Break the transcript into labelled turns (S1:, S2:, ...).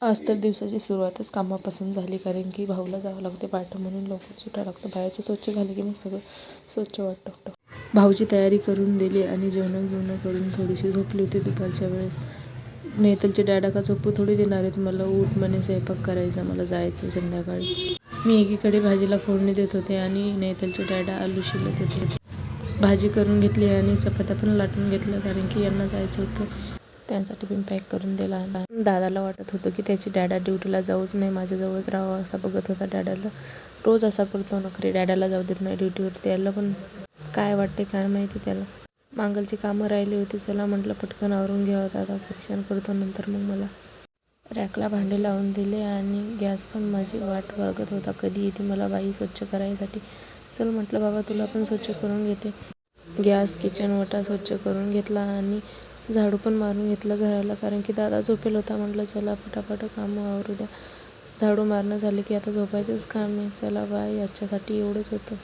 S1: आज तर दिवसाची सुरुवातच कामापासून झाली, कारण की भाऊला जावं लागते पाठ म्हणून लवकर सुटायला लागतं. बाहेरचं स्वच्छ झालं की मग सगळं स्वच्छ वाटतं. भाऊची तयारी करून दिली आणि जेवण करून थोडीशी झोपली होती दुपारच्या वेळेत. नेतलचे डॅडा का झोपू थोडी देणार आहेत मला. उठ म्हणे, स्वयंपाक करायचा, मला जायचं संध्याकाळी. मी एकीकडे भाजीला फोडणी देत होते आणि नेतलचे डॅडा आलू शिलत होते. भाजी करून घेतली आणि चपात्या पण लाटून घेतल्या, कारण की यांना जायचं होतं. त्यांचा टिफिन पॅक करून दिला. दादाला वाटत होतं की त्याची डॅडा ड्युटीला जाऊच नाही, माझ्याजवळच राहावं असा बघत होता डॅडाला. रोज असा करतो नखरे, डॅडाला जाऊ देत नाही ड्युटीवरती. याला पण काय वाटते काय माहिती त्याला. मांगलची कामं राहिली होती, चला म्हटलं पटकन आवरून घ्यावं, दादा परेशान करतो नंतर मग मला. रॅकला भांडे लावून दिले आणि गॅस पण माझी वाट बघत होता, कधी येते मला बाई स्वच्छ करायसाठी. चल म्हटलं बाबा, तुला पण स्वच्छ करून घेते. गॅस, किचन, ओटा स्वच्छ करून घेतला आणि झाडू पण मारून घेतलं घराला, कारण की दादा झोपेल होता. म्हटलं चला पटापट कामं आवरू द्या. झाडू मारणं झालं की आता झोपायचंच काम आहे. चला बाय, आजच्यासाठी एवढंच होतं.